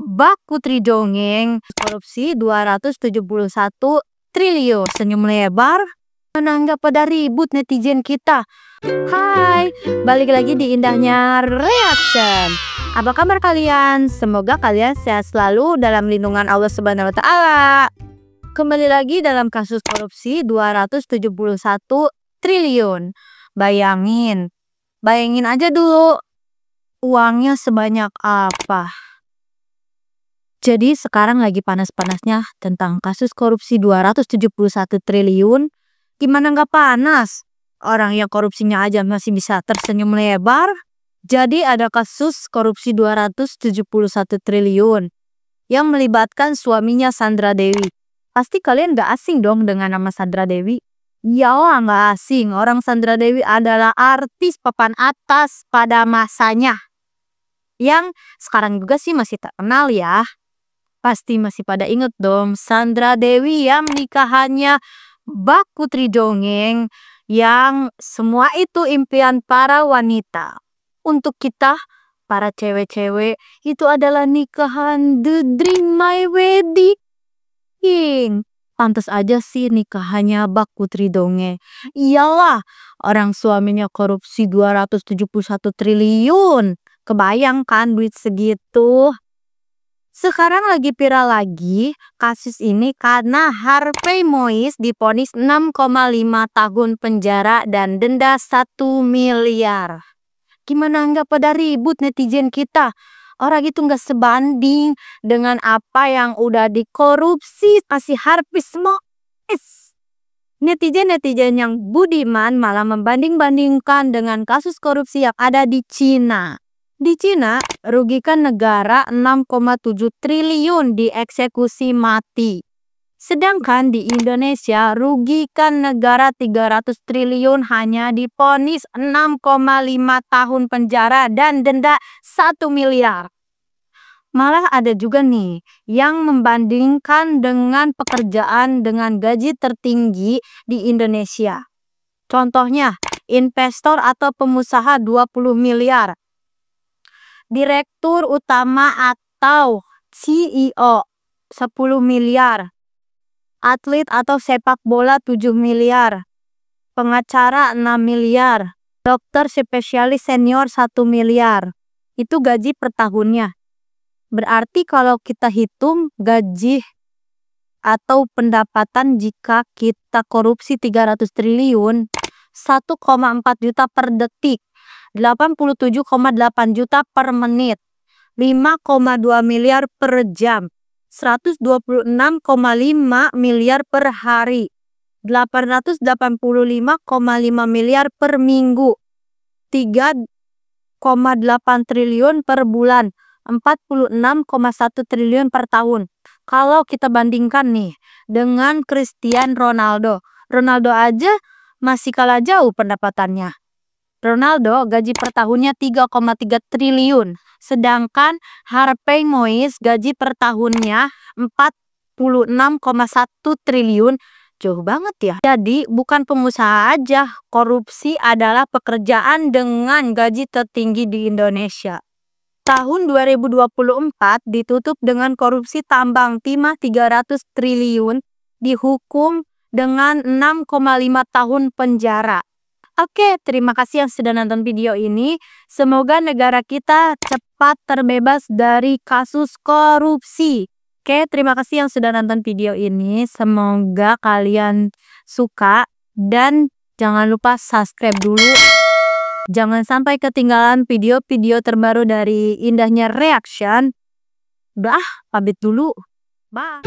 Bak Putri Dongeng, korupsi 271 triliun. Senyum lebar, mana nggak pada ribut netizen kita. Hai, balik lagi di indahnya reaction. Apa kabar kalian? Semoga kalian sehat selalu dalam lindungan Allah Subhanahu wa Ta'ala. Kembali lagi dalam kasus korupsi 271 triliun. Bayangin aja dulu uangnya sebanyak apa. Jadi sekarang lagi panas-panasnya tentang kasus korupsi 271 triliun. Gimana nggak panas? Orang yang korupsinya aja masih bisa tersenyum lebar. Jadi ada kasus korupsi 271 triliun yang melibatkan suaminya Sandra Dewi. Pasti kalian nggak asing dong dengan nama Sandra Dewi. Iyalah nggak asing, orang Sandra Dewi adalah artis papan atas pada masanya. Yang sekarang juga sih masih terkenal ya. Pasti masih pada inget dong Sandra Dewi yang nikahannya Bak Putri Dongeng, yang semua itu impian para wanita. Untuk kita para cewek-cewek itu adalah nikahan the dream my wedding. Pantas aja sih nikahannya Bak Putri Dongeng. Iyalah, orang suaminya korupsi 271 triliun. Kebayang kan duit segitu? Sekarang lagi viral lagi kasus ini karena Harvey Mois divonis 6,5 tahun penjara dan denda 1 miliar. Gimana nggak pada ribut netizen kita? Orang itu nggak sebanding dengan apa yang udah dikorupsi kasih Harvey Mois. Netizen-netizen yang budiman malah membanding-bandingkan dengan kasus korupsi yang ada di Cina. Di Cina, rugikan negara 6,7 triliun dieksekusi mati. Sedangkan di Indonesia, rugikan negara 300 triliun hanya divonis 6,5 tahun penjara dan denda 1 miliar. Malah ada juga nih yang membandingkan dengan pekerjaan dengan gaji tertinggi di Indonesia. Contohnya, investor atau pengusaha 20 miliar. Direktur utama atau CEO 10 miliar. Atlet atau sepak bola 7 miliar. Pengacara 6 miliar. Dokter spesialis senior 1 miliar. Itu gaji per tahunnya. Berarti kalau kita hitung gaji atau pendapatan jika kita korupsi 300 triliun, 1,4 juta per detik. 87,8 juta per menit, 5,2 miliar per jam, 126,5 miliar per hari, 885,5 miliar per minggu, 3,8 triliun per bulan, 46,1 triliun per tahun. Kalau kita bandingkan nih dengan Cristiano Ronaldo. Ronaldo aja masih kalah jauh pendapatannya. Ronaldo gaji per tahunnya 3,3 triliun. Sedangkan Harvey Mois gaji per tahunnya 46,1 triliun. Jauh banget ya. Jadi bukan pengusaha aja. Korupsi adalah pekerjaan dengan gaji tertinggi di Indonesia. Tahun 2024 ditutup dengan korupsi tambang timah 300 triliun. Dihukum dengan 6,5 tahun penjara. Oke, terima kasih yang sudah nonton video ini. Semoga negara kita cepat terbebas dari kasus korupsi. Oke, terima kasih yang sudah nonton video ini. Semoga kalian suka dan jangan lupa subscribe dulu. Jangan sampai ketinggalan video-video terbaru dari indahnya reaction. Udah, pamit dulu. Bye.